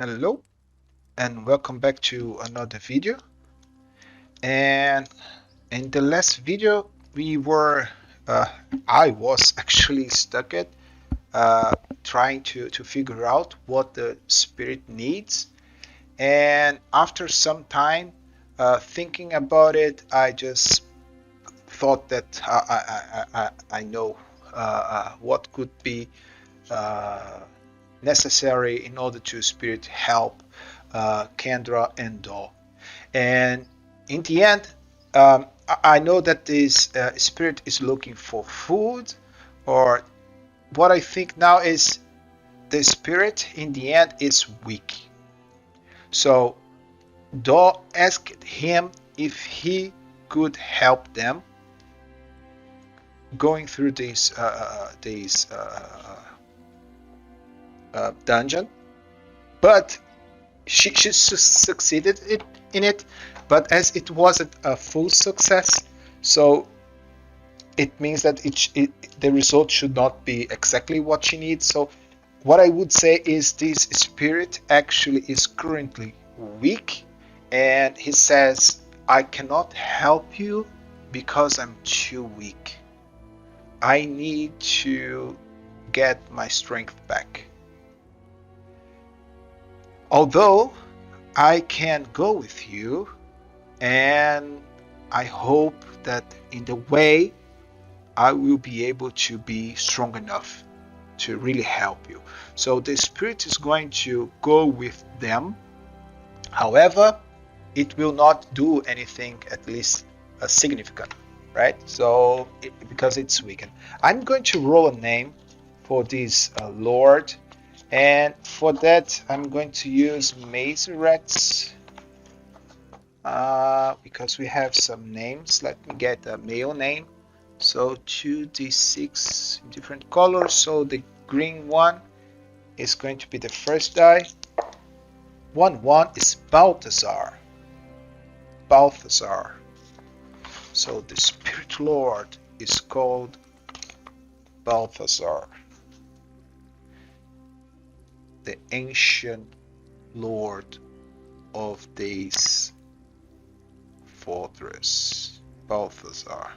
Hello and welcome back to another video. And in the last video we were uh, I was actually stuck at trying to figure out what the spirit needs, and after some time thinking about it, I just thought that I know what could be uh, necessary in order to spirit help Kendra and Doll. And in the end, I know that this spirit is looking for food, or what I think now is the spirit in the end is weak. So Doll asked him if he could help them going through this dungeon, but she succeeded in it. But as it wasn't a full success, so it means that the result should not be exactly what she needs. So what I would say is this spirit actually is currently weak, and he says, I cannot help you because I'm too weak. I need to get my strength back. Although I can go with you, and I hope that in the way I will be able to be strong enough to really help you. So the spirit is going to go with them. However, it will not do anything at least significant, right? So because it's weakened, I'm going to roll a name for this Lord, and for that I'm going to use Mazeret's because we have some names. Let me get a male name. So 2d6 different colors. So the green one is going to be the first die. 1-1 is Balthazar. Balthazar. So the Spirit Lord is called Balthazar, the ancient Lord of this fortress. Balthazar.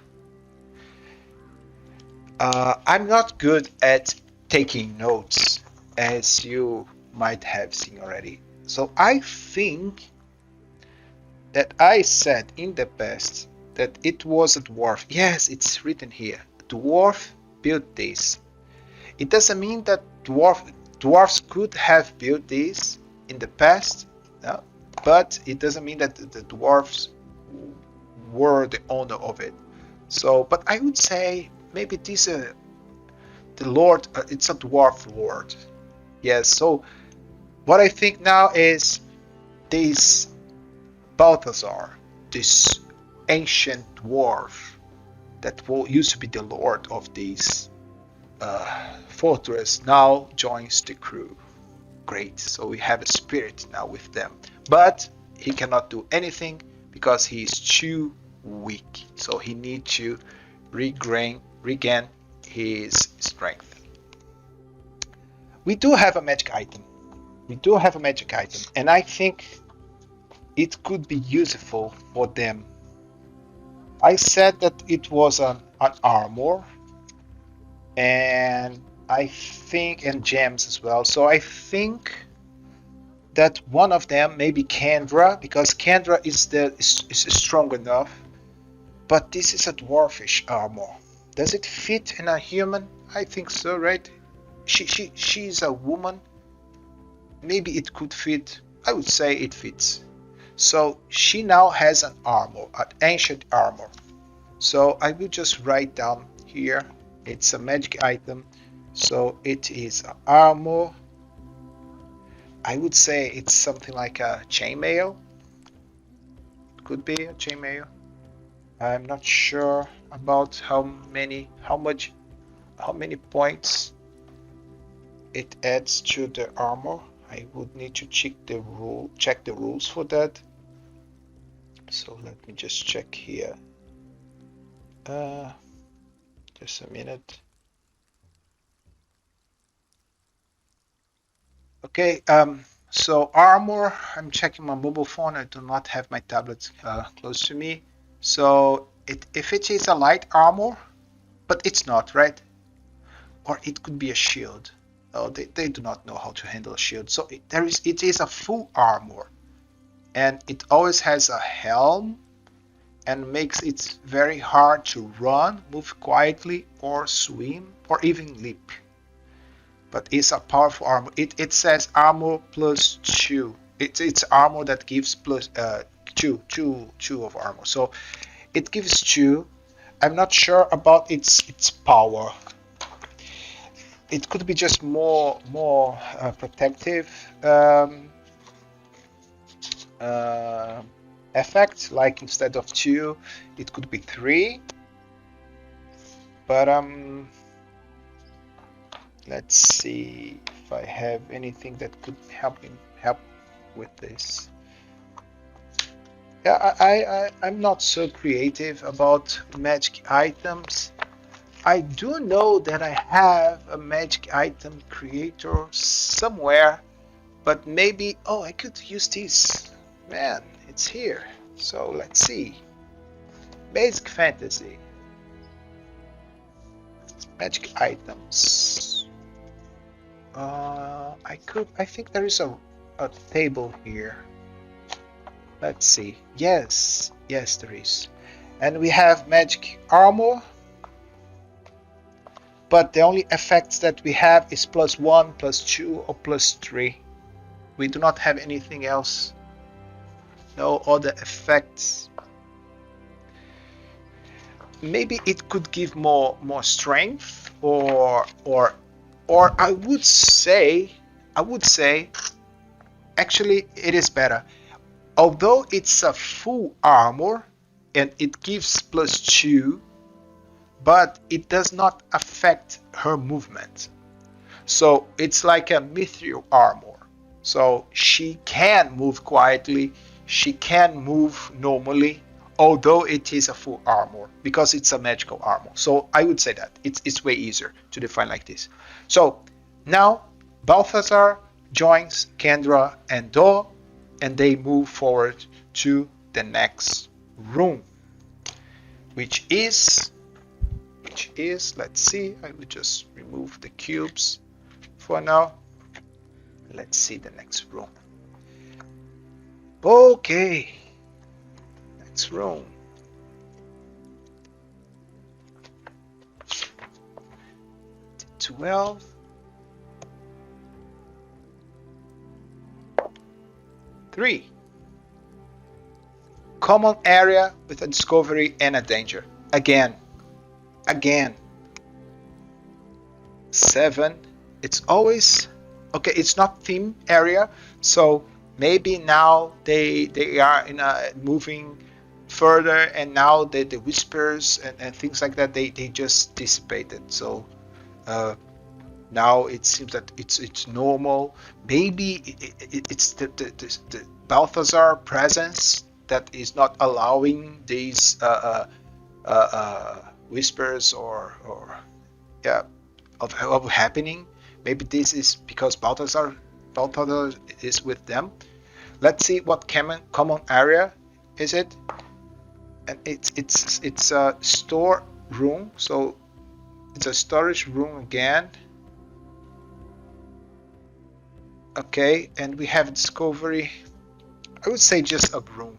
I'm not good at taking notes, as you might have seen already. So I think that I said in the past that it was a dwarf. Yes, it's written here. Dwarf built this. It doesn't mean that dwarfs could have built this in the past, no, but it doesn't mean that the dwarfs were the owner of it. So, but I would say maybe this the Lord, it's a dwarf lord. Yes, so what I think now is this Balthazar, this ancient dwarf that used to be the lord of this fortress, now joins the crew. Great, so we have a spirit now with them. But he cannot do anything because he is too weak. So he needs to regain his strength. We do have a magic item. We do have a magic item, and I think it could be useful for them. I said that it was an armor, and I think, and gems as well. So I think that one of them may be Kendra, because Kendra is strong enough. But this is a dwarfish armor. Does it fit in a human? I think so, right? She's a woman. Maybe it could fit. I would say it fits. So she now has an armor, an ancient armor. So I will just write down here. It's a magic item. So it is an armor. I would say it's something like a chainmail. It could be a chainmail. I'm not sure about how many points it adds to the armor. I would need to check the rules for that. So let me just check here. Just a minute. Okay, So armor, I'm checking my mobile phone. I do not have my tablet close to me. So if it is a light armor, but it's not, right? Or it could be a shield. Oh, they do not know how to handle a shield. So it is a full armor. And it always has a helm and makes it very hard to run, move quietly, or swim, or even leap. But it's a powerful armor. It says armor plus 2. It's armor that gives plus 2 of armor. So it gives 2. I'm not sure about its power. It could be just more protective uh, effect, like instead of 2 it could be 3, but let's see if I have anything that could help with this. Yeah, I'm not so creative about magic items. I do know that I have a magic item creator somewhere, but maybe, oh, I could use this. Man, it's here. So let's see. Basic fantasy. Magic items. I think there is a table here. Let's see. Yes, there is. And we have magic armor. But the only effects that we have is +1, +2, or +3. We do not have anything else. No other effects. Maybe it could give more strength, or I would say actually it is better. Although it's a full armor and it gives +2, but it does not affect her movement. So it's like a mithril armor. So she can move quietly, she can move normally, although it is a full armor, because it's a magical armor. So I would say that it's way easier to define like this. So now Balthazar joins Kendra and Do, and they move forward to the next room, which is, let's see, I will just remove the cubes for now. Let's see the next room. Okay, next room. D12. Three. Common area with a discovery and a danger. Again. 7. It's always okay. It's not theme area, so maybe now they are in a moving further, and now the whispers and things like that, they just dissipated. So now it seems that it's normal. Maybe it's the Balthazar presence that is not allowing these whispers or yeah of happening. Maybe this is because Balthazar is with them. Let's see what common area is it, and it's a store room, so it's a storage room again. Okay, and we have discovery. I would say just a room.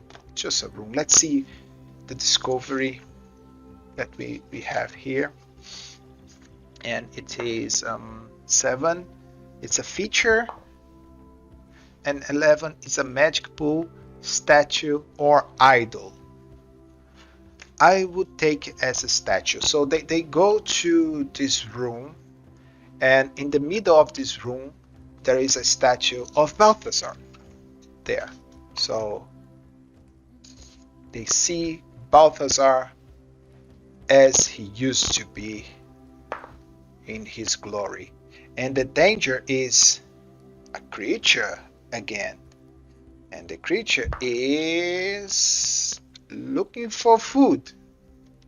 Let's see the discovery that we have here, and it is 7. It's a feature, and 11 is a magic pool, statue, or idol. I would take it as a statue. So they go to this room, and in the middle of this room there is a statue of Balthazar there. So they see Balthazar as he used to be in his glory. And the danger is a creature again. And the creature is looking for food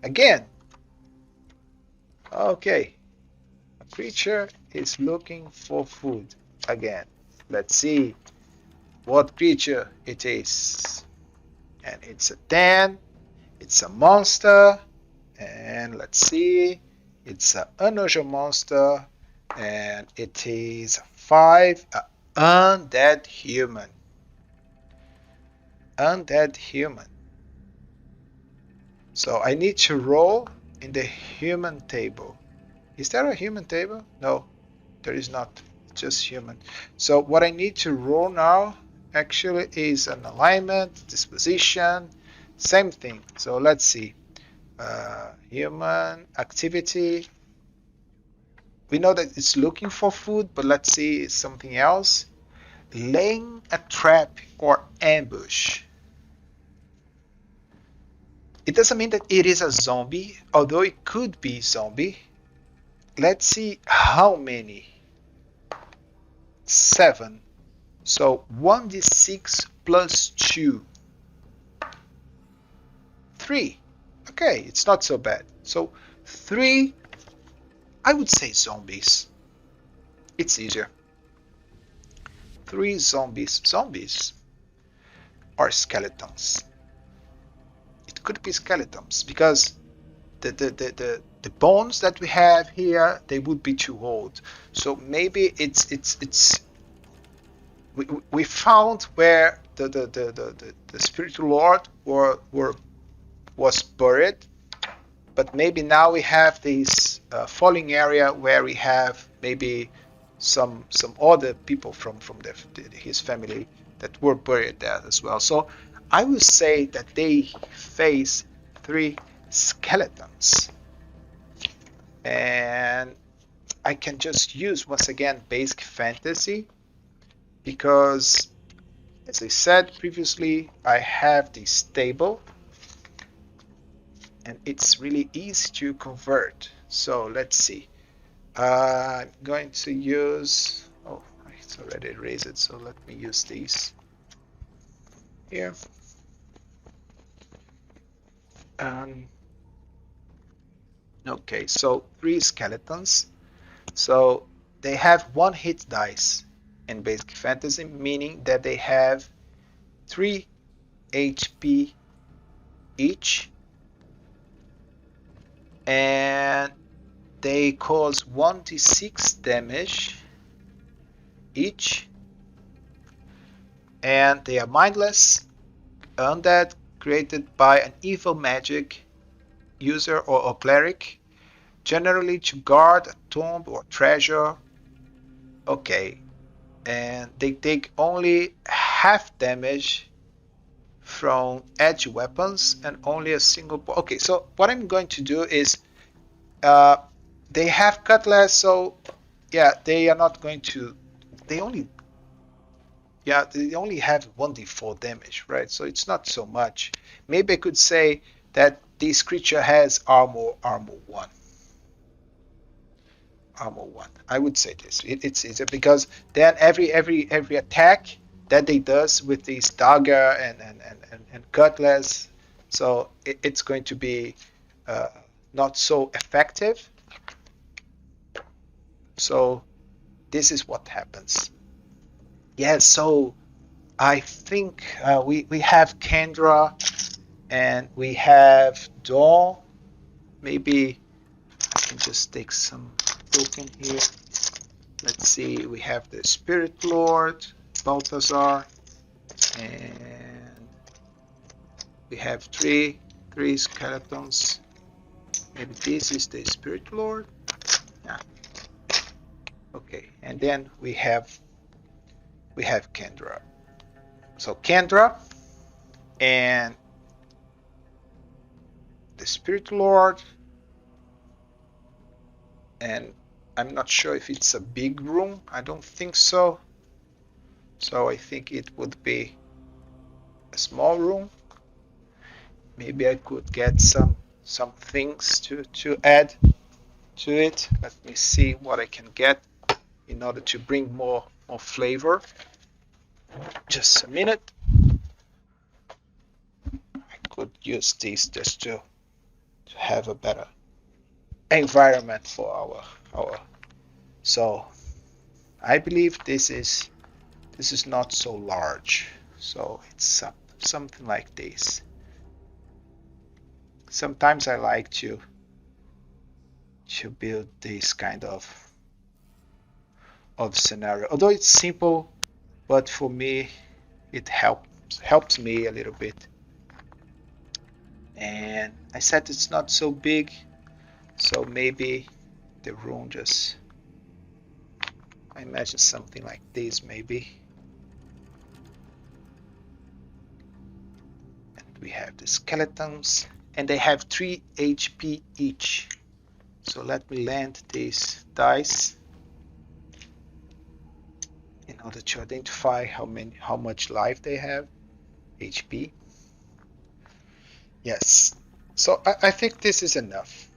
again. Okay. A creature is looking for food again. Let's see. what creature it is. And it's a 10. It's a monster. And let's see. It's an unusual monster. And it is 5. Undead human. Undead human. So I need to roll in the human table. Is there a human table? No, there is not. Just human. So what I need to roll now actually is an alignment, disposition, same thing. So let's see. Human activity. We know that it's looking for food, but let's see something else. Laying a trap or ambush. It doesn't mean that it is a zombie, although it could be zombie. Let's see how many. 7. So 1d6 plus 2. 3. Okay, it's not so bad. So 3, I would say zombies. It's easier. 3 zombies. Zombies are skeletons. It could be skeletons because the bones that we have here, they would be too old. So maybe it's we found where the spiritual lord was buried, but maybe now we have this falling area where we have maybe some other people from his family that were buried there as well. So I would say that they face 3 skeletons, and I can just use once again basic fantasy because, as I said previously, I have this table and it's really easy to convert. So let's see. I'm going to use, oh, it's already erased, so let me use these here. Okay, so 3 skeletons. So they have 1 hit dice in basic fantasy, meaning that they have 3 HP each, and they cause 1d6 damage each, and they are mindless, undead, created by an evil magic user or cleric, generally to guard a tomb or treasure. Okay, and they take only half damage from edge weapons and only a single. Okay, so what I'm going to do is they have cutlass, so yeah, they are not going to. They only have 1d4 damage, right? So it's not so much. Maybe I could say that this creature has armor 1. Armor 1. I would say this. It's easier because then every attack that they does with this dagger and cutlass, so it's going to be not so effective. So this is what happens. Yeah, so I think we have Kendra and we have Dawn. Maybe I can just take some token here. Let's see, we have the Spirit Lord, Balthazar, and we have three skeletons. Maybe this is the Spirit Lord. Yeah. Okay, and then we have Kendra. So Kendra and the Spirit Lord, and I'm not sure if it's a big room. I don't think so. So I think it would be a small room. Maybe I could get some things to add to it. Let me see what I can get in order to bring more flavor. Just a minute. I could use this just to have a better environment for our. So I believe this is This is not so large, so it's something like this. Sometimes I like to build this kind of scenario, although it's simple, but for me it helps me a little bit. And I said it's not so big, so maybe the room just, I imagine something like this maybe. And we have the skeletons, and they have 3 HP each. So let me land these dice in order to identify how much life they have, HP. Yes, so I think this is enough,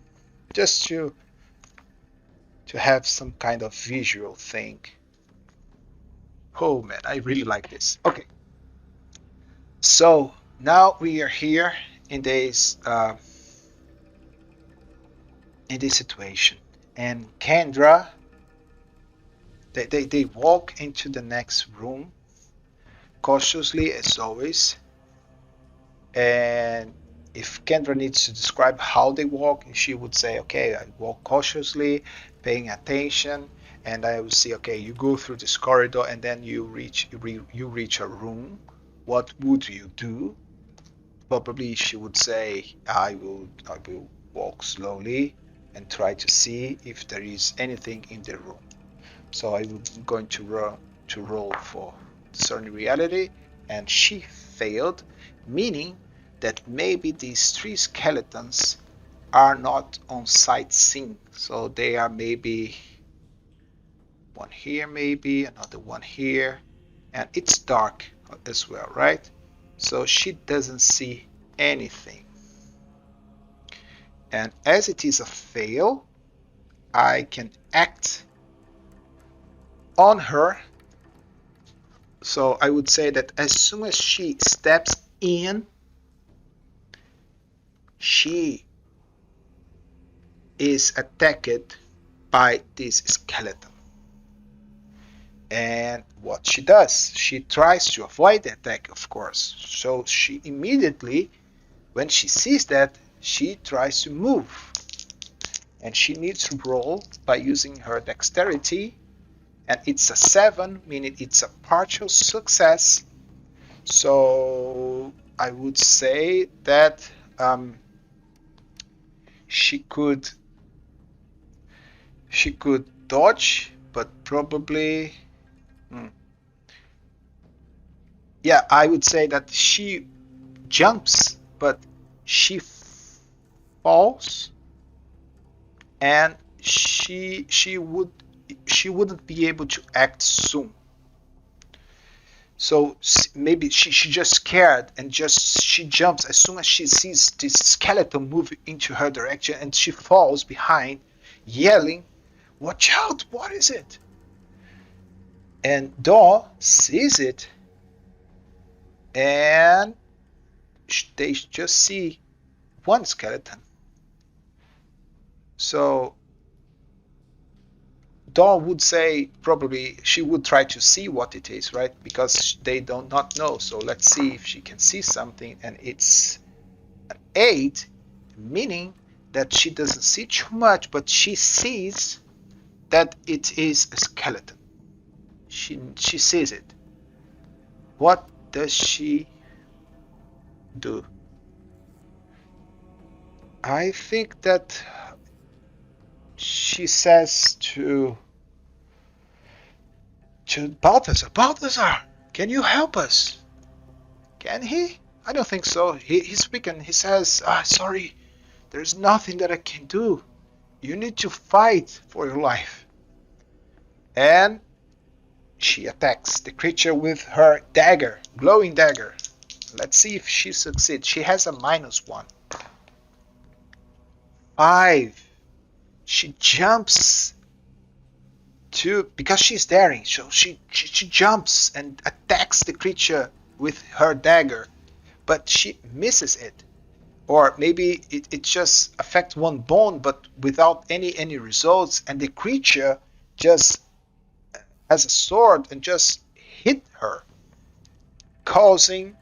just to have some kind of visual thing. Oh man, I really like this. Okay, so now we are here in this situation, and Kendra, they walk into the next room cautiously as always. And if Kendra needs to describe how they walk, she would say, okay, I walk cautiously, paying attention, and I will see, okay, you go through this corridor and then you reach a room. What would you do? Probably she would say, I will walk slowly and try to see if there is anything in the room. So I'm going to roll for discerning reality, and she failed, meaning that maybe these 3 skeletons are not on sight seen. So they are maybe one here, maybe another one here, and it's dark as well, right? So she doesn't see anything. And as it is a fail, I can act on her. So I would say that as soon as she steps in, she is attacked by this skeleton. And what she does, she tries to avoid the attack, of course. So she immediately, when she sees that, she tries to move. And she needs to roll by using her dexterity. And it's a 7, meaning it's a partial success. So I would say that she could dodge, but probably, yeah, I would say that she jumps, but she falls, and she wouldn't be able to act soon. So maybe she just scared, and she jumps as soon as she sees this skeleton move into her direction, and she falls behind, yelling, "Watch out, what is it?" And Daw sees it, and they just see one skeleton. So Dawn would say probably she would try to see what it is, right? Because they don't not know. So let's see if she can see something, and it's an 8, meaning that she doesn't see too much, but she sees that it is a skeleton. She sees it. What does she do? I think that she says to Balthazar, "Balthazar, can you help us?" Can he? I don't think so. He's speaking. He says, "Sorry, there's nothing that I can do. You need to fight for your life." And she attacks the creature with her dagger, glowing dagger. Let's see if she succeeds. She has a -1. 5. She jumps because she's daring. So she jumps and attacks the creature with her dagger, but she misses it. Or maybe it just affects one bone, but without any results, and the creature just has a sword and just hit her, causing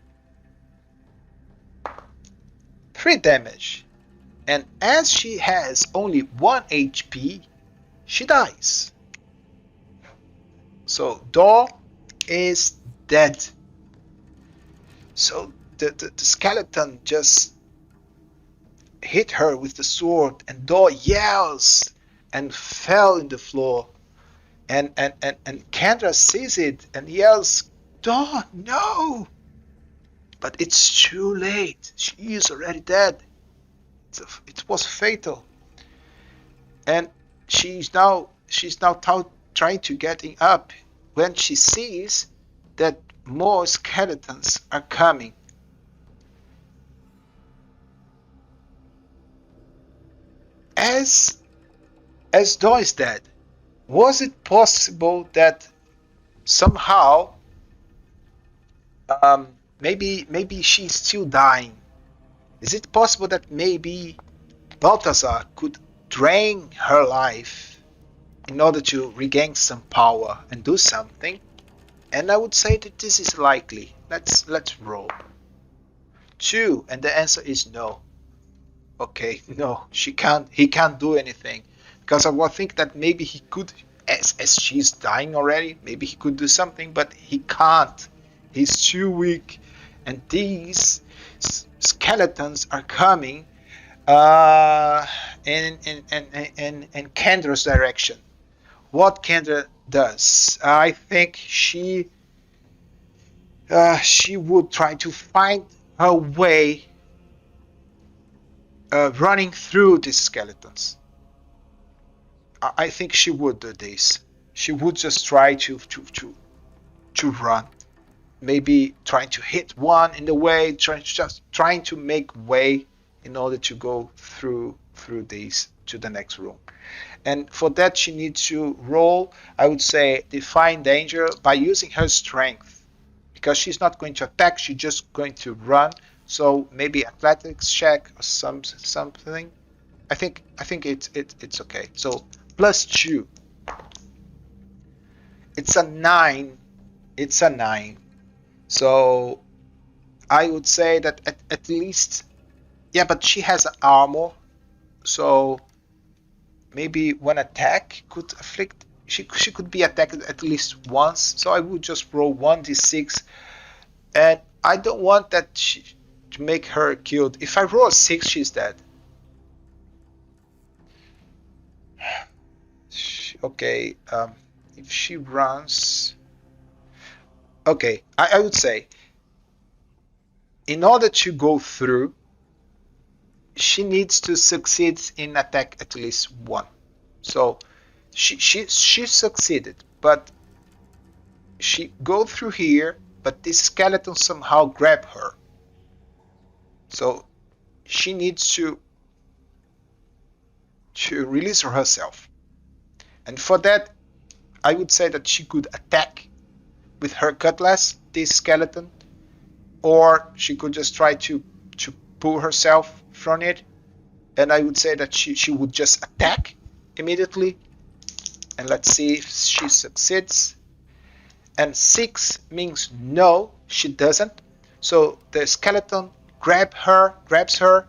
3 damage. And as she has only 1 HP, she dies. So Door is dead. So the skeleton just hit her with the sword, and Door yells and fell in the floor. And Kendra sees it and yells, Door, no! But it's too late. She is already dead. It was fatal. And she's now trying to getting up when she sees that more skeletons are coming. As Dawn is dead, was it possible that somehow maybe she's still dying? Is it possible that maybe Balthazar could drain her life in order to regain some power and do something? And I would say that this is likely. Let's roll. 2, and the answer is no. Okay, no, he can't do anything. Because I would think that maybe he could, as she's dying already, maybe he could do something, but he can't. He's too weak. And these skeletons are coming in Kendra's direction. What Kendra does, I think she would try to find her way running through these skeletons. I think she would do this. She would just try to run. Maybe trying to hit one in the way, trying to make way in order to go through these to the next room. And for that she needs to roll, I would say, define danger by using her strength. Because she's not going to attack, she's just going to run. So maybe athletics check or something. I think it's okay. So +2. It's a 9. It's a 9. So I would say that at least, yeah, but she has armor, so maybe one attack could afflict. She could be attacked at least once. So I would just roll 1d6, and I don't want that to make her killed. If I roll a 6, she's dead. Okay, if she runs, okay, I would say, in order to go through, she needs to succeed in attack at least 1. So she succeeded, but she go through here, but this skeleton somehow grab her. So she needs to release herself. And for that, I would say that she could attack with her cutlass this skeleton, or she could just try to pull herself from it. And I would say that she would just attack immediately. And let's see if she succeeds. And 6 means no, she doesn't. So the skeleton grabs her,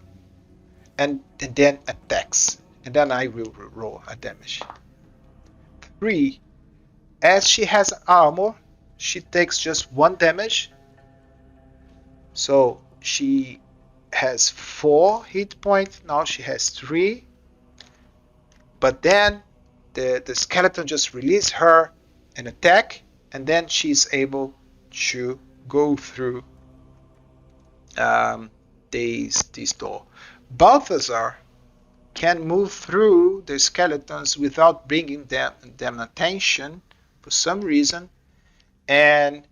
and then attacks. And then I will roll a damage. 3. As she has armor, she takes just 1 damage. So she has 4 hit points. Now she has 3. But then the skeleton just releases her and attack, and then she's able to go through this door. Balthazar can move through the skeletons without bringing them attention for some reason, and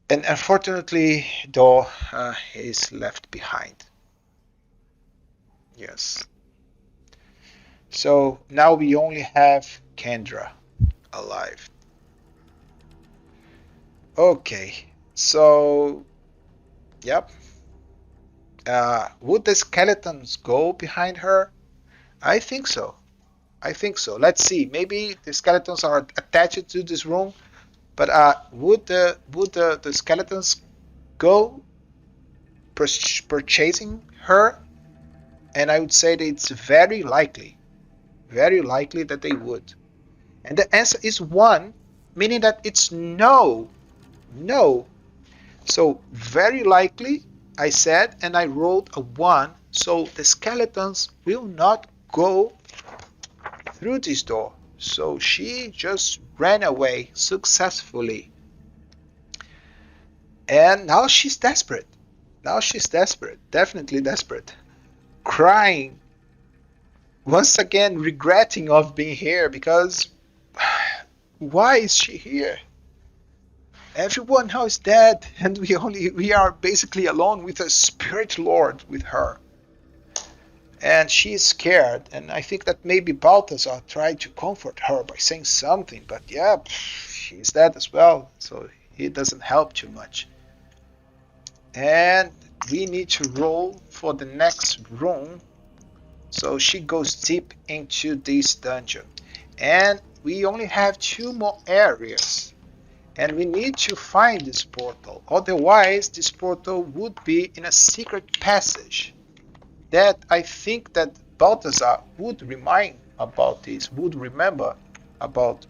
unfortunately Door is left behind. Yes. So now we only have Kendra alive. Okay, so yep. Would the skeletons go behind her? I think so. Let's see. Maybe the skeletons are attached to this room, But would the skeletons go purchasing her? And I would say that it's very likely that they would. And the answer is one, meaning that it's no, no. So very likely, I said, and I rolled a one. So the skeletons will not go through this door. So she just ran away successfully. And now she's desperate. Now she's desperate, definitely desperate. Crying, once again regretting of being here because why is she here? Everyone now is dead and we are basically alone with a spirit lord with her. And she is scared, and I think that maybe Balthazar tried to comfort her by saying something, but yeah, she's dead as well, so it doesn't help too much. And we need to roll for the next room. So she goes deep into this dungeon. And we only have 2 more areas. And we need to find this portal. Otherwise, this portal would be in a secret passage. That I think that Balthazar would remind about this, would remember about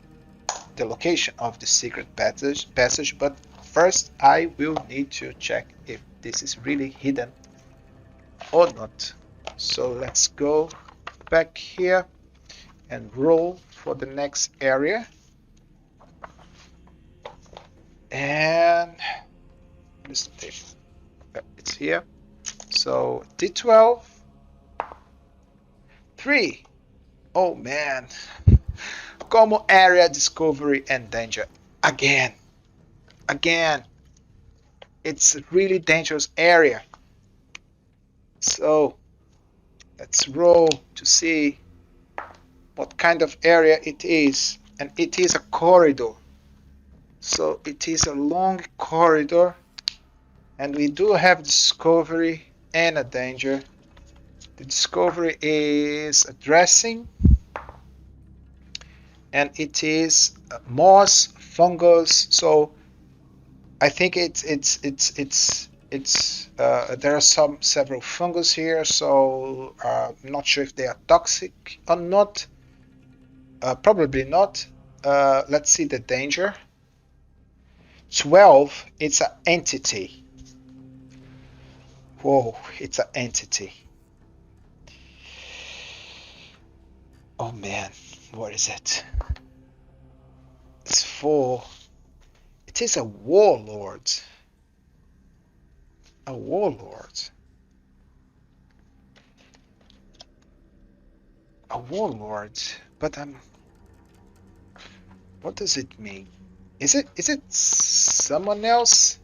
the location of the secret passage. But first, I will need to check if this is really hidden or not. So let's go back here and roll for the next area. And this tape, it's here. So D12, 3. Oh man, common area, discovery, and danger. Again, it's a really dangerous area. So let's roll to see what kind of area it is. And it is a corridor. So it is a long corridor. And we do have discovery and a danger. The discovery is addressing. And it is moss, fungus. So I think there are several fungus here, so I'm not sure if they are toxic or not. Probably not. Let's see the danger. 12, it's an entity. Whoa, it's an entity. Oh man, what is it? It's 4. It is a warlord. A warlord. A warlord. But what does it mean? Is it someone else?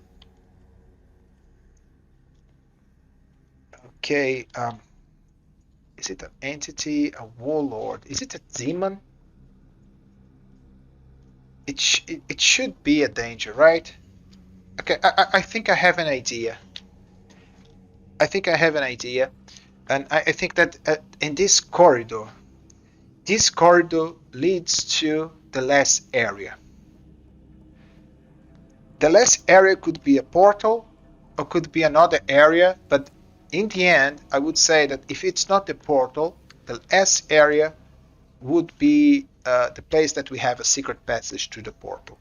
Okay, is it an entity, a warlord? Is it a demon? It should be a danger, right? Okay, I think I have an idea. And I think that in this corridor leads to the last area. The last area could be a portal or could be another area, but in the end, I would say that if it's not the portal, the last area would be the place that we have a secret passage to the portal.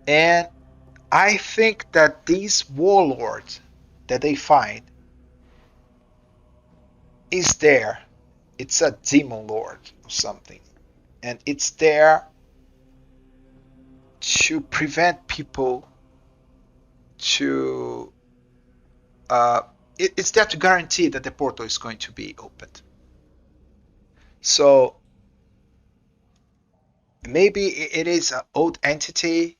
And I think that these warlords that they find is there. It's a demon lord or something. And it's there to prevent people to it's there to guarantee that the portal is going to be opened. So maybe it is an old entity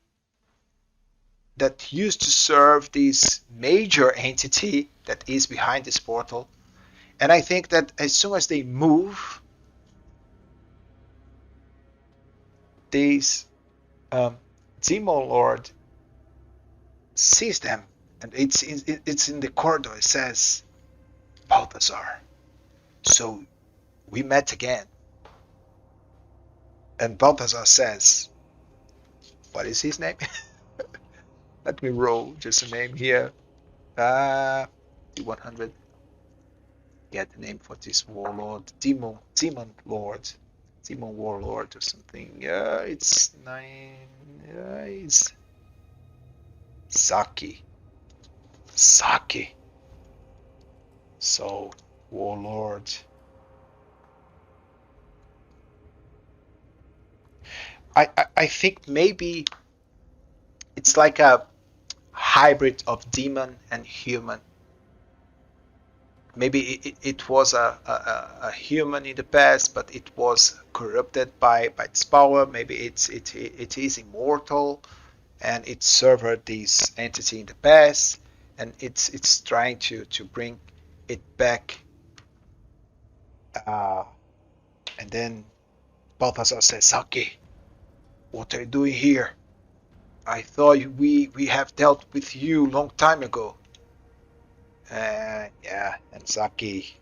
that used to serve this major entity that is behind this portal. And I think that as soon as they move, this demon lord sees them, and it's in the corridor. It says, Balthazar, so we met again. And Balthazar says, What is his name? Let me roll just a name here. 100. Get the name for this warlord. Demon Lord. Demon Warlord or something. It's 9. It's Saki. Saki. So, Warlord. I think maybe it's like a hybrid of demon and human. Maybe it was a human in the past, but it was corrupted by its power. Maybe it is immortal, and it served this entity in the past, and it's trying to bring it back. Uh, and then Balthazar says, "Saki, what are you doing here? I thought we have dealt with you long time ago." Yeah, and Saki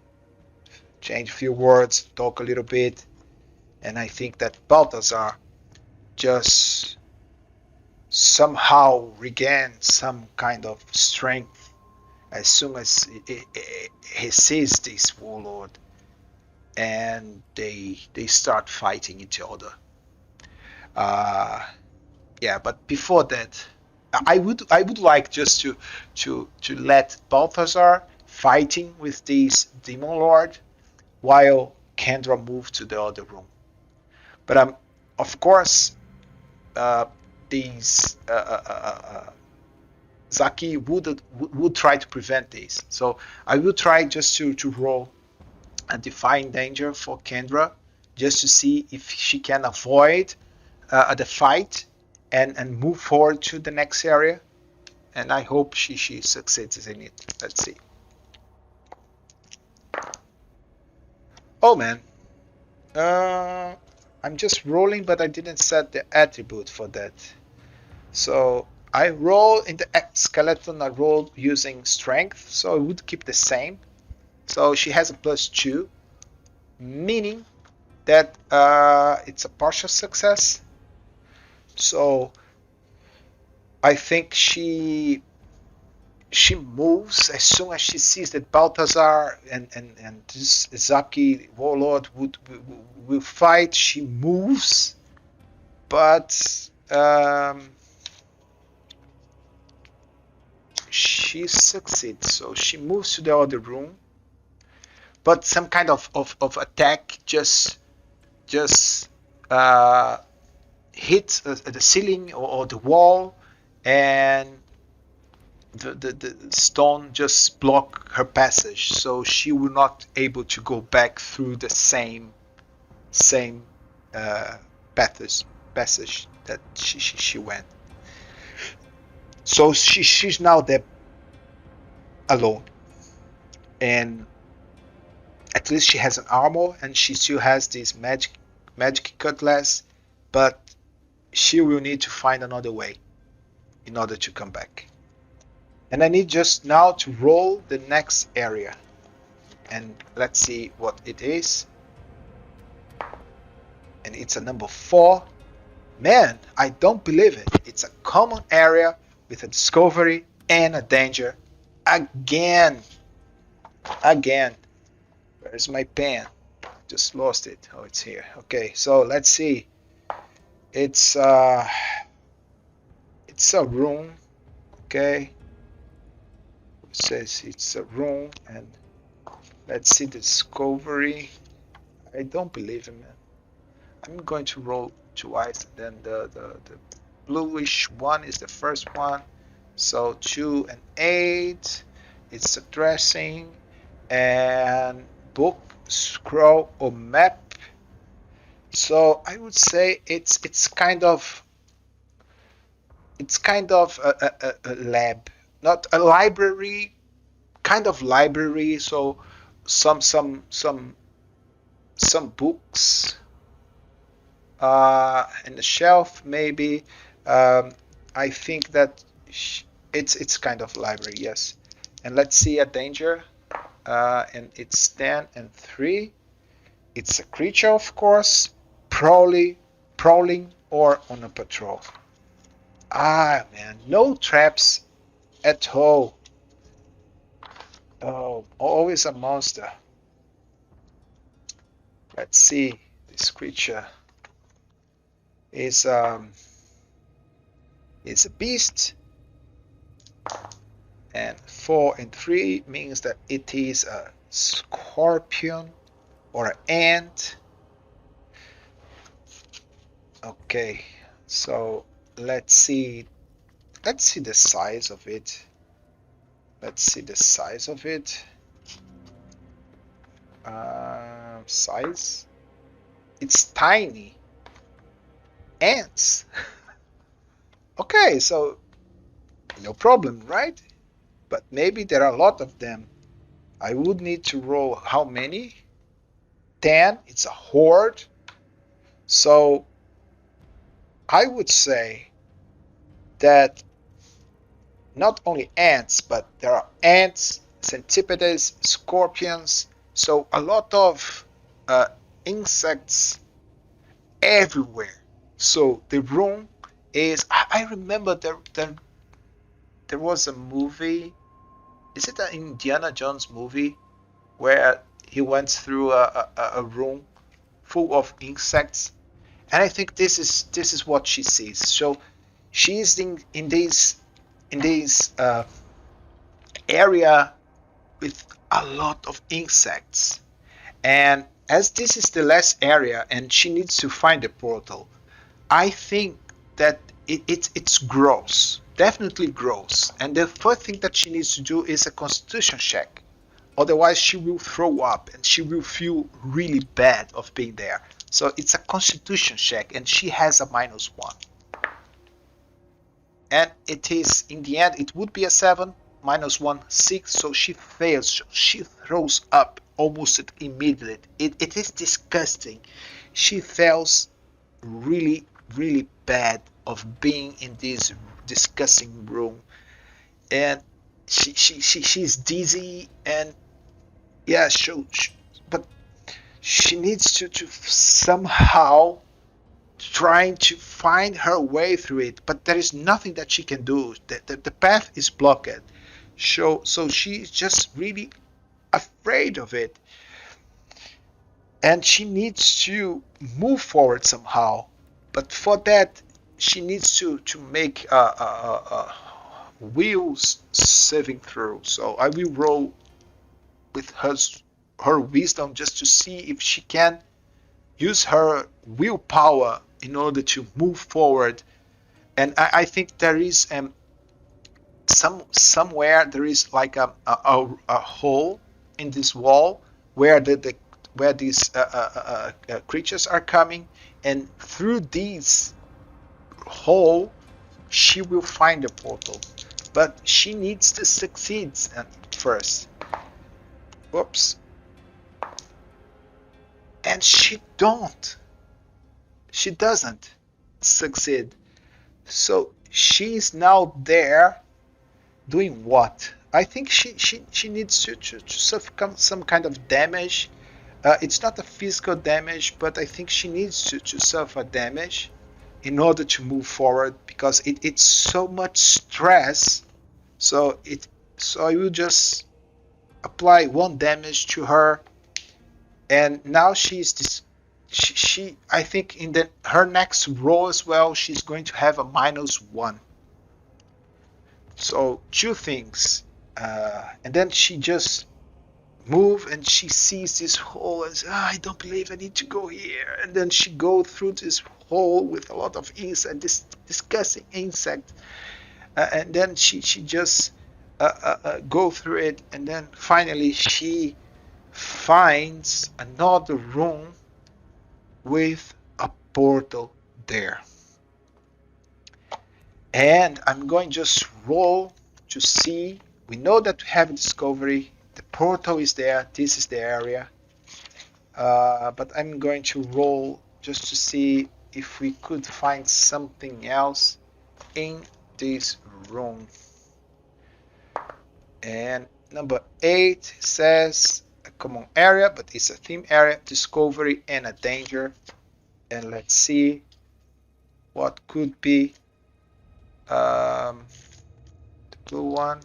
change a few words, talk a little bit, and I think that Balthazar just somehow regained some kind of strength as soon as he sees this warlord, and they start fighting each other. Yeah, but before that, I would like just to let Balthazar fighting with this demon lord while Kendra moved to the other room. But of course, uh, these Zaki would try to prevent this. So I will try just to roll a define danger for Kendra, just to see if she can avoid the fight and move forward to the next area. And I hope she succeeds in it. Let's see. Oh man, uh, I'm just rolling, but I didn't set the attribute for that. So I roll in the skeleton. I rolled using strength, so I would keep the same. So she has a +2, meaning that it's a partial success. So I think she moves as soon as she sees that Balthazar and this Zaki warlord will fight. She moves, but she succeeds. So she moves to the other room, but some kind of attack just hits the ceiling or the wall, and the stone just block her passage, so she will not able to go back through the same uh, passage that she went. So she's now there alone, and at least she has an armor, and she still has this magic cutlass, but she will need to find another way in order to come back. And I need just now to roll the next area, and let's see what it is. And it's a number 4. Man, I don't believe it. It's a common area with a discovery and a danger. Again. Where's my pen? Just lost it. Oh, it's here. Okay, so let's see. It's a room. Okay. It says it's a room, and let's see the discovery. I don't believe it, man. I'm going to roll twice, then the bluish one is the first one. So 2 and 8. It's addressing and book, scroll, or map. So I would say it's kind of a lab, not a library, kind of library. So some books in the shelf, maybe. I think that it's kind of library, yes. And let's see a danger, and it's 10 and 3. It's a creature, of course, prowling or on a patrol. Ah, man, no traps at all. Oh, always a monster. Let's see. This creature is a beast, and 4 and 3 means that it is a scorpion or an ant. Okay, so let's see the size of it. Let's see the size of it. Size. It's tiny. Ants. Okay, so no problem, right? But maybe there are a lot of them. I would need to roll how many? 10. It's a horde. So I would say that not only ants, but there are ants, centipedes, scorpions, so a lot of insects everywhere. So the room is. I remember there was a movie. Is it an Indiana Jones movie where he went through a room full of insects? And I think this is what she sees. So she's in this area with a lot of insects. And as this is the last area and she needs to find a portal, I think that it's gross. Definitely gross. And the first thing that she needs to do is a constitution check. Otherwise, she will throw up and she will feel really bad of being there. So it's a constitution check and she has a -1. And it is, in the end, it would be a 7, -1, 6, so she fails. She throws up almost immediately. It is disgusting. She feels really, really bad of being in this disgusting room. And she's dizzy and yeah, but she needs to somehow trying to find her way through it, but there is nothing that she can do. The path is blocked. So she's just really afraid of it. And she needs to move forward somehow. But for that, she needs to make wheels saving throw. So I will roll with her wisdom just to see if she can use her willpower in order to move forward. And I think there is somewhere there is like a hole in this wall where where these creatures are coming, and through this hole she will find a portal, but she needs to succeed first. Whoops. And she doesn't succeed. So she's now there doing what? I think she needs to suffer some kind of damage. It's not a physical damage, but I think she needs to suffer damage in order to move forward, because it's so much stress. So I will just apply 1 damage to her, and now she's this. She I think in her next roll as well, she's going to have a -1. So 2 things, and then she just move and she sees this hole and says, I don't believe I need to go here. And then she go through this hole with a lot of insect, this disgusting insect, and then she just go through it, and then finally she finds another room with a portal there. And I'm going just roll to see. We know that we have a discovery. The portal is there. This is the area. But I'm going to roll just to see if we could find something else in this room. And number 8 says a common area, but it's a theme area, discovery and a danger. And let's see what could be. The blue one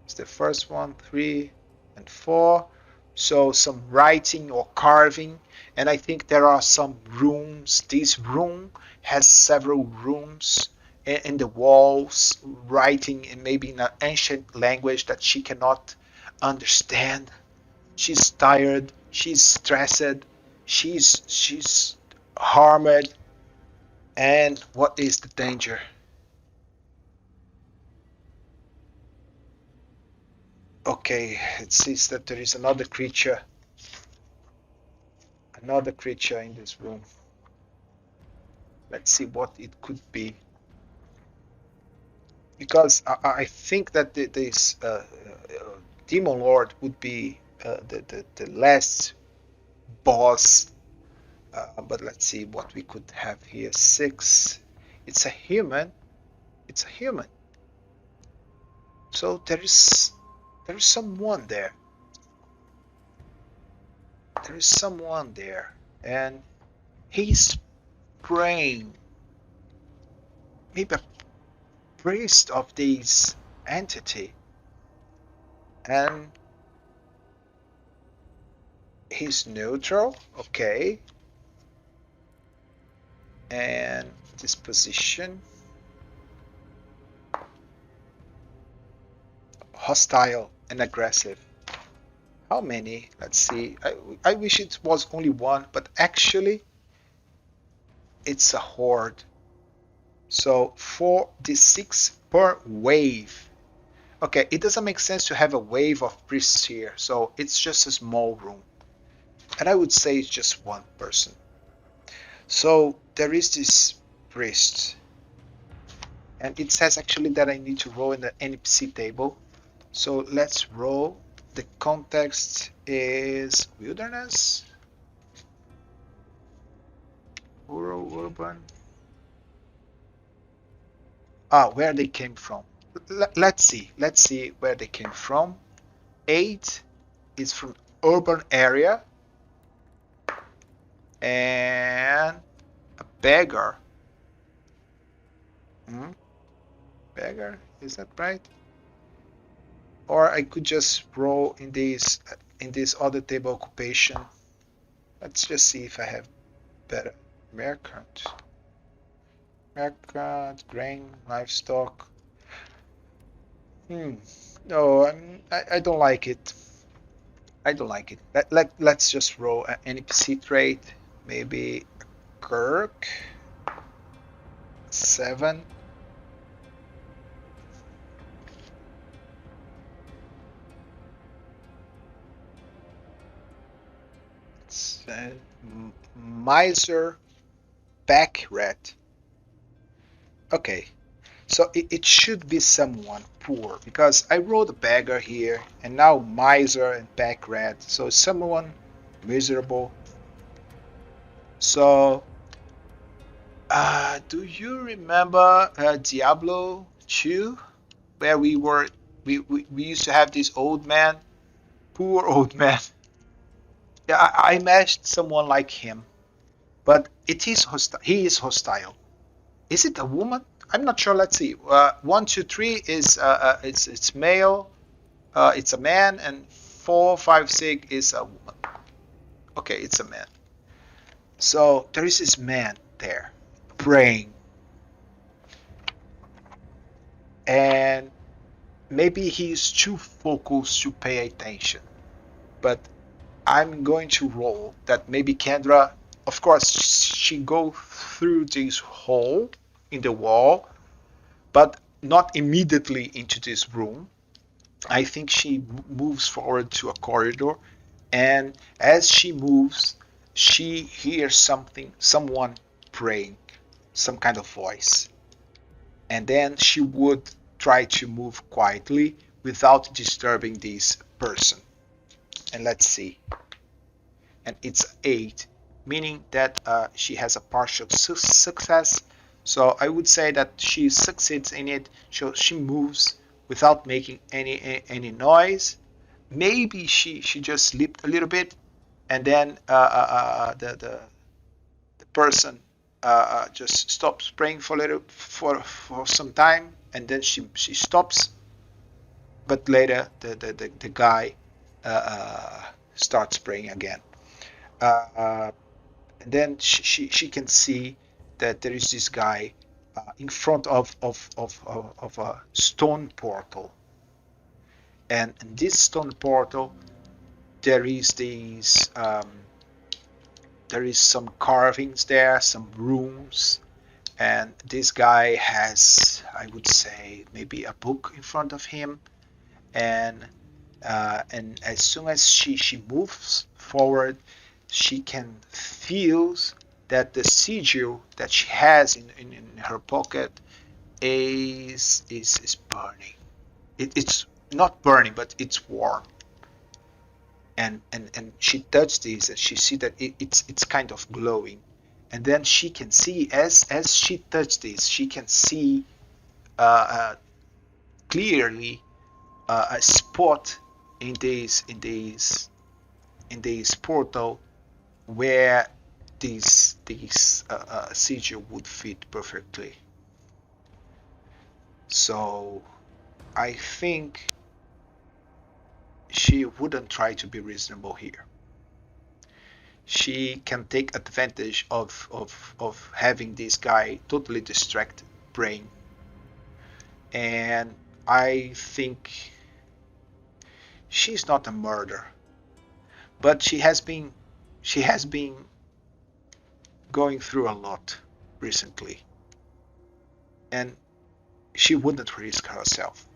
is the first one, 3 and 4. So some writing or carving, and I think there are some rooms. This room has several rooms in the walls, writing in maybe in an ancient language that she cannot understand. She's tired, she's stressed, she's harmed, and what is the danger? Okay, it seems that there is another creature in this room. Let's see what it could be. Because I think that this demon lord would be the last boss. But let's see what we could have here. 6. It's a human. It's a human. So there is someone there. There is someone there, and he's praying. Maybe a priest of this entity, and he's neutral. Okay, and this position hostile and aggressive. How many? Let's see. I wish it was only one, but actually it's a horde. So 4d6 per wave. Okay, it doesn't make sense to have a wave of priests here, so it's just a small room. And I would say it's just one person. So there is this priest, and it says actually that I need to roll in the NPC table. So let's roll. The context is wilderness, rural, urban. Where they came from. Let's see where they came from. 8 is from urban area, and a beggar. Beggar, is that right? Or I could just roll in this other table occupation. Let's just see if I have better. Merchant, grain, livestock. No, I don't like it. I don't like it. Let's just roll an NPC trait. Maybe Kirk. 7. It's Miser Back Rat. Okay, so it should be someone poor because I wrote a beggar here and now miser and back rat. So someone miserable. So, do you remember Diablo 2, where we used to have this old man, poor old man? Yeah, I imagined someone like him, but it is hostile. He is hostile. Is it a woman? I'm not sure. Let's see. 1, 2, 3 is it's male. It's a man, and 4, 5, 6 is a woman. Okay, it's a man. So there is this man there praying, and maybe he's too focused to pay attention. But I'm going to roll that maybe Kendra, of course, she go through this hole in the wall, but not immediately into this room. I think she moves forward to a corridor, and as she moves, she hears someone praying, some kind of voice. And then she would try to move quietly without disturbing this person. And let's see. And it's 8, meaning that she has a partial success. So I would say that she succeeds in it. So she moves without making any noise. Maybe she just slipped a little bit, and then the person just stops praying for some time, and then she stops. But later the guy starts praying again. And then she can see that there is this guy in front of a stone portal, and in this stone portal there is these there is some carvings there, some runes, and this guy has, I would say, maybe a book in front of him, and as soon as she moves forward, she can feel that the sigil that she has in her pocket is burning. It's not burning, but it's warm. And she touched this, and she see that it's kind of glowing. And then she can see, as she touched this, she can see clearly a spot in this portal where this sigil would fit perfectly. So I think she wouldn't try to be reasonable here. She can take advantage of having this guy totally distracted brain, and I think she's not a murderer, but she has been going through a lot recently, and she wouldn't risk herself.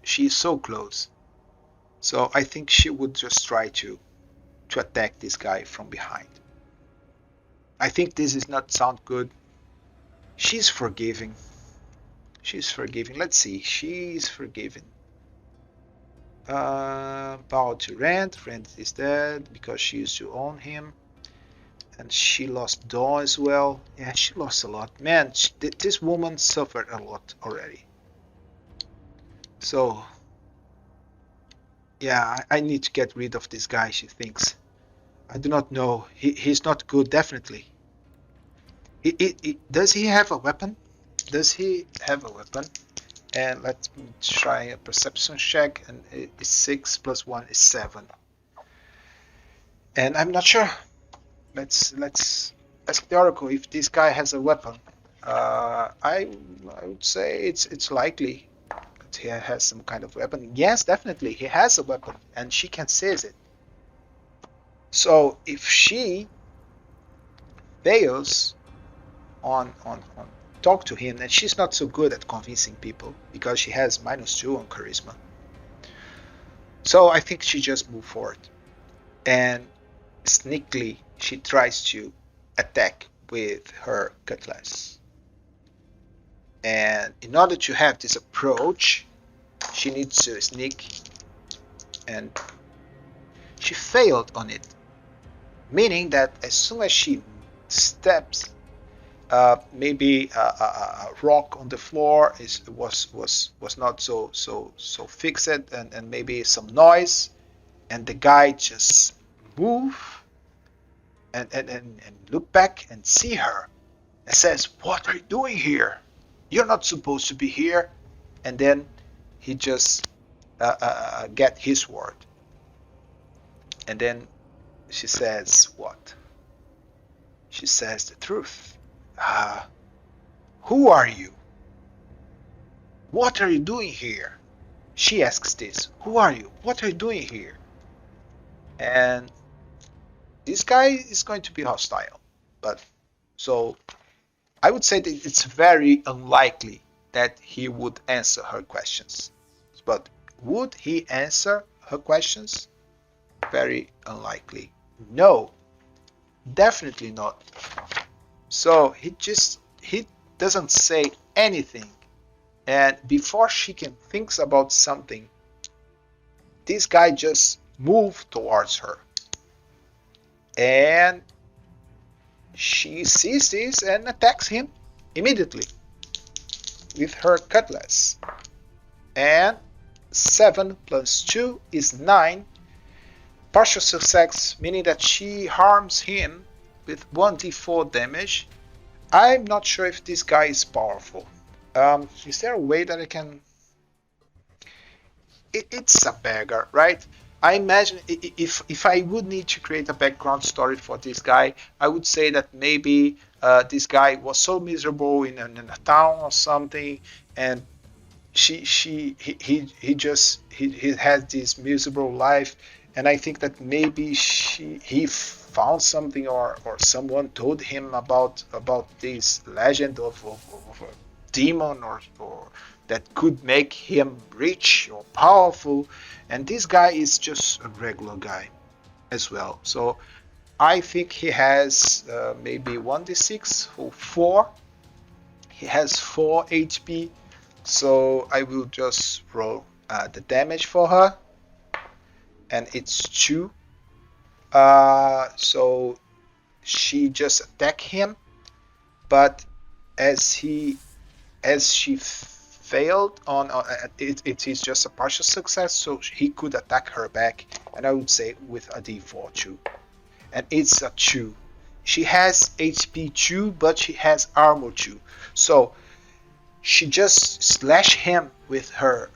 She's so close. So I think she would just try to attack this guy from behind. I think this is not sound good. She's forgiving. She's forgiving. Let's see. She's forgiving. Power to Rent. Rent is dead because she used to own him. And she lost Dawn as well. Yeah, she lost a lot. Man, this woman suffered a lot already. So, yeah, I need to get rid of this guy, she thinks. I do not know. He's not good, definitely. Does he have a weapon? Does he have a weapon? And let's try a perception check. And it's 6 plus 1 is 7. And I'm not sure. Let's ask the Oracle if this guy has a weapon. I would say it's likely that he has some kind of weapon. Yes, definitely, he has a weapon, and she can seize it. So if she fails on talk to him, and she's not so good at convincing people because she has -2 on charisma. So I think she just moved forward, and sneakily she tries to attack with her cutlass. And in order to have this approach, she needs to sneak, and she failed on it, meaning that as soon as she steps, maybe a rock on the floor was not so fixed, and maybe some noise, and the guy just move and look back and see her and says, "What are you doing here? You're not supposed to be here." And then he just get his word, and then she says what? She says the truth. Who are you? What are you doing here? She asks this. Who are you? What are you doing here? And this guy is going to be hostile. But so I would say that it's very unlikely that he would answer her questions. But would he answer her questions? Very unlikely. No, definitely not. So he doesn't say anything, and before she can think about something, this guy just moved towards her, and she sees this and attacks him immediately with her cutlass. And 7 plus 2 is 9. Partial success, meaning that she harms him with 1d4 damage. I'm not sure if this guy is powerful. Is there a way that I can... It's a beggar, right? I imagine if I would need to create a background story for this guy, I would say that maybe this guy was so miserable in a town or something, and he had this miserable life, and I think that maybe he found something, or someone told him about this legend of a demon, or that could make him rich or powerful, and this guy is just a regular guy as well. So I think he has maybe 1d6 or 4. He has 4 HP, so I will just roll the damage for her, and it's 2. So she just attacked him, but as she failed on it is just a partial success, so he could attack her back, and I would say with a d4 too, and it's a 2. She has HP 2, but she has armor 2, so she just slashed him with her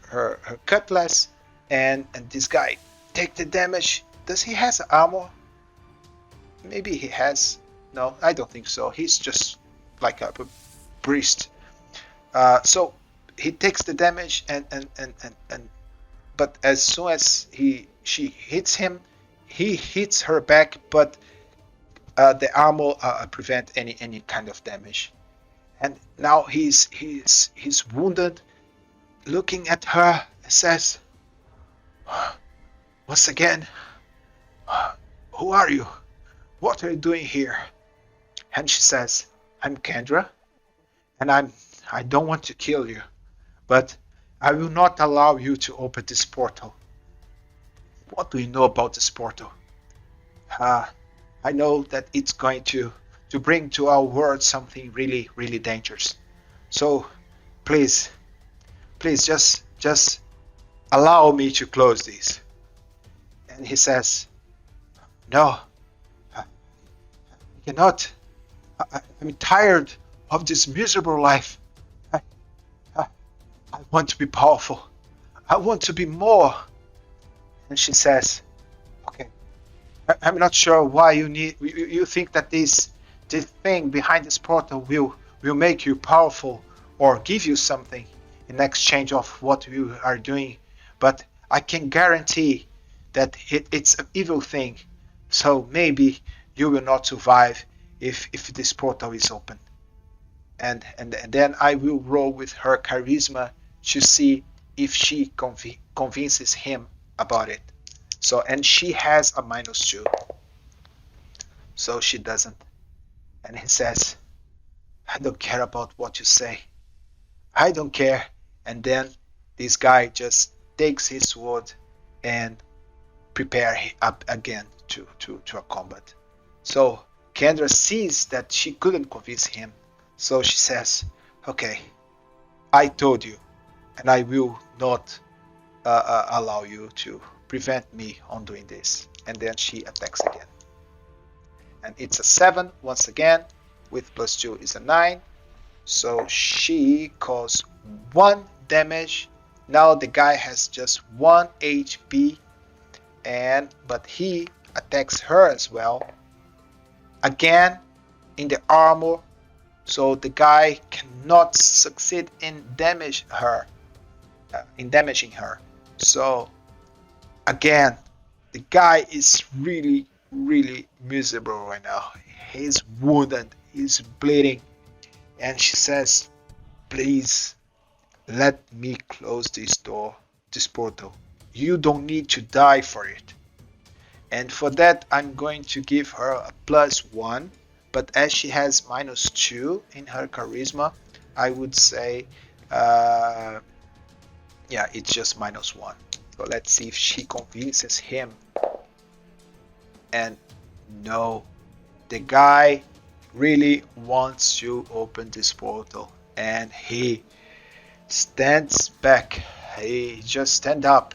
cutlass, and this guy take the damage. Does he has armor? Maybe he has. No, I don't think so. He's just like a priest. So he takes the damage, and but as soon as she hits him, he hits her back, but the armor prevent any kind of damage. And now he's wounded, looking at her, says, once again, who are you? What are you doing here? And she says, I'm Kendra, and I don't want to kill you, but I will not allow you to open this portal. What do you know about this portal? I know that it's going to bring to our world something really, really dangerous. So please just allow me to close this. And he says, no, I cannot. I'm tired of this miserable life. I want to be powerful. I want to be more. And she says, okay, I'm not sure why you think that this thing behind this portal will make you powerful or give you something in exchange of what you are doing, but I can guarantee that it's an evil thing, so maybe you will not survive if this portal is open. And then I will roll with her charisma to see if she convinces him about it. So, and she has a -2, so she doesn't. And he says, I don't care about what you say. I don't care. And then this guy just takes his sword and prepare up again to a combat. So Kendra sees that she couldn't convince him. So she says, okay, I told you, and I will not allow you to prevent me on doing this. And then she attacks again. And it's a 7 once again, with +2 is a 9. So she caused 1 damage. Now the guy has just 1 HP, but he attacks her as well. Again in the armor, so the guy cannot succeed in damaging her. So again, the guy is really miserable right now. He's wounded, he's bleeding, and she says, please let me close this portal. You don't need to die for it. And for that I'm going to give her a +1, but as she has -2 in her charisma, I would say yeah, it's just -1. So let's see if she convinces him. And no, the guy really wants to open this portal, and he stands back. He just stands up,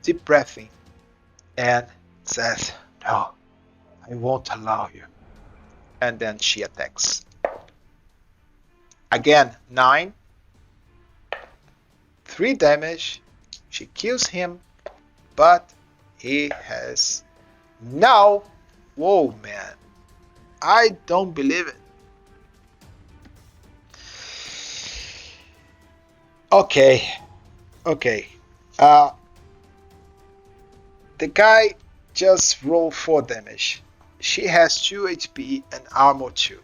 deep breathing, and says, no, I won't allow you. And then she attacks. Again, 9. 3 damage. She kills him, but he has now. Whoa, man. I don't believe it. Okay. Okay. The guy just rolled 4 damage. She has 2 HP and armor 2,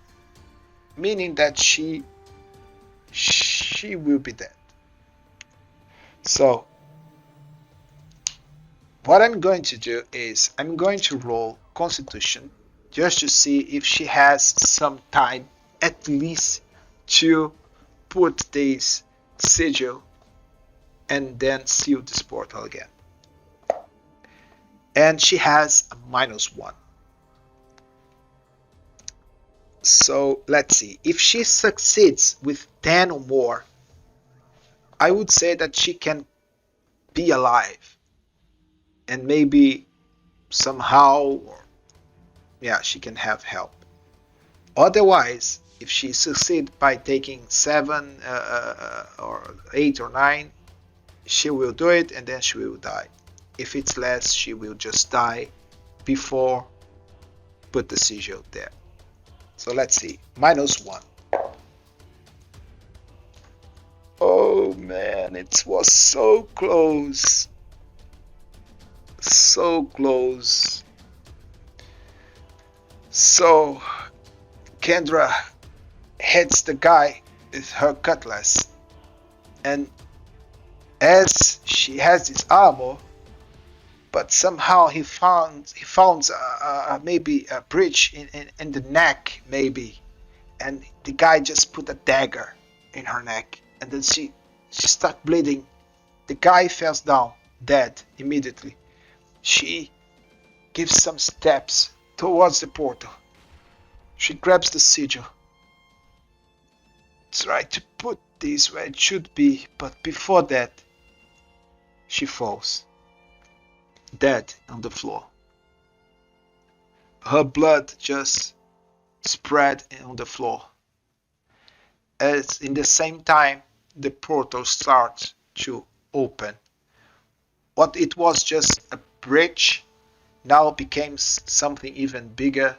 meaning that she will be dead. So what I'm going to do is I'm going to roll Constitution just to see if she has some time at least to put this sigil and then seal this portal again. And she has a -1. So let's see. If she succeeds with 10 or more, I would say that she can be alive. And maybe somehow, or yeah, she can have help. Otherwise, if she succeeds by taking 7 or 8 or 9, she will do it and then she will die. If it's less, she will just die before put the sigil there. So let's see. -1. Oh man, it was so close. So close. So Kendra hits the guy with her cutlass, and as she has this armor, but somehow he found maybe a breach in the neck, maybe, and the guy just put a dagger in her neck, and then she started bleeding. The guy falls down dead immediately. She gives some steps towards the portal. She grabs the sigil, tries to put this where it should be, but before that, she falls dead on the floor. Her blood just spread on the floor. As in the same time, the portal starts to open. What it was just a bridge now became something even bigger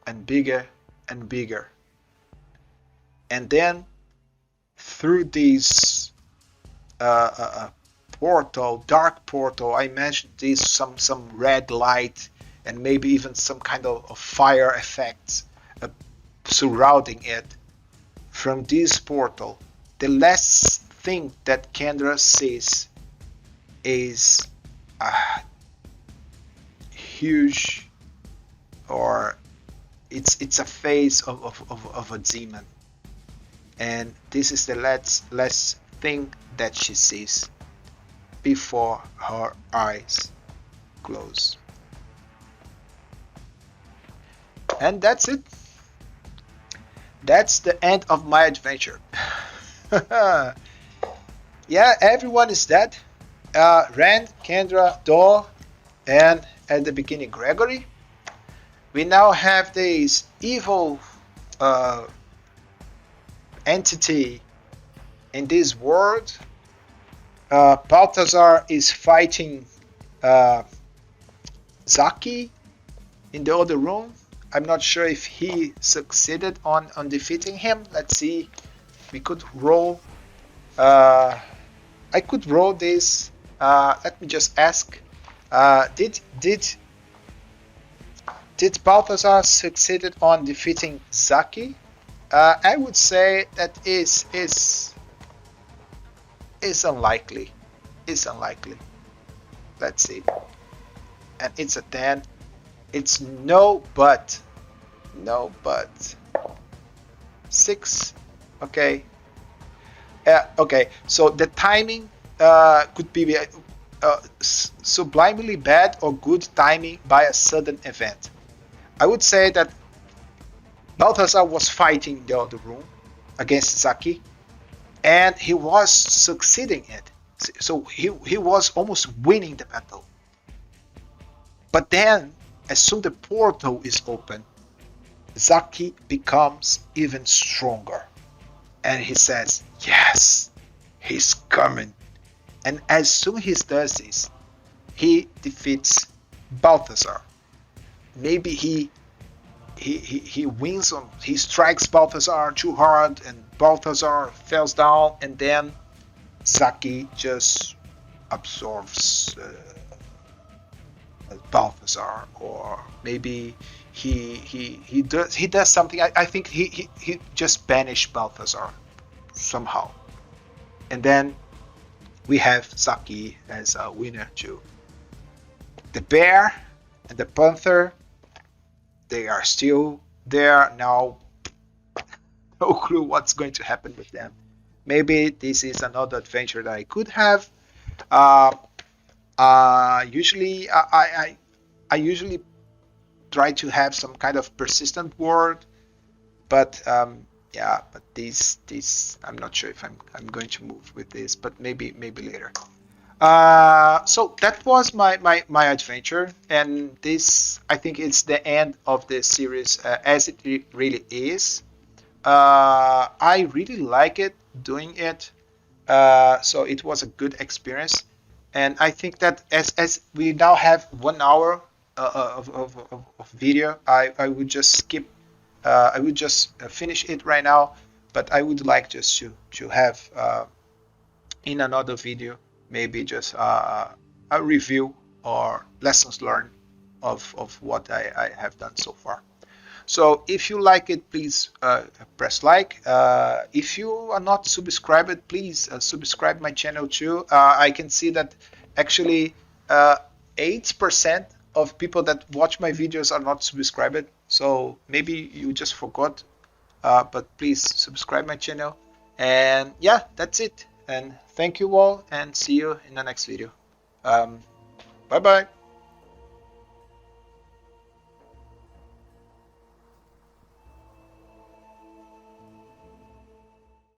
and bigger and bigger. And then through this portal, dark portal, I imagine this some red light and maybe even some kind of fire effects surrounding it. From this portal, the last thing that Kendra sees is a huge, or it's a face of a demon, and this is the last thing that she sees before her eyes close. And that's it. That's the end of my adventure. Yeah, everyone is dead. Rand, Kendra, Dor, and at the beginning Gregory. We now have this evil entity in this world. Balthazar is fighting Zaki in the other room. I'm not sure if he succeeded on defeating him. Let's see. We could roll. I could roll this. Let me just ask. Did Balthazar succeeded on defeating Zaki? I would say that is unlikely. It's unlikely. Let's see. And it's a 10. It's no but. 6. Okay. Okay. So the timing could be sublimely bad or good timing by a sudden event. I would say that Balthazar was fighting the other room against Zaki, and he was succeeding it. So he was almost winning the battle. But then as soon the portal is open, Zaki becomes even stronger. And he says, yes, he's coming. And as soon as he does this, he defeats Balthazar. Maybe he wins on, he strikes Balthazar too hard and Balthazar falls down, and then Zaki just absorbs Balthazar, or maybe he does something. I think he just banished Balthazar somehow, and then we have Zaki as a winner too. The bear and the panther, they are still there now. No clue what's going to happen with them. Maybe this is another adventure that I could have. Uh, usually, I usually try to have some kind of persistent word, but yeah, but this I'm not sure if I'm going to move with this, but maybe later. So that was my adventure, and this, I think, it's the end of the series as it really is. I really like it doing it. So it was a good experience, and I think that as we now have 1 hour of video, I would just skip. I would just finish it right now, but I would like just to have in another video maybe just a review or lessons learned of what I have done so far. So if you like it, please press like. If you are not subscribed, please subscribe my channel too. I can see that actually 8% of people that watch my videos are not subscribed. So maybe you just forgot, but please subscribe my channel. And yeah, that's it. And thank you all, and see you in the next video. Bye bye.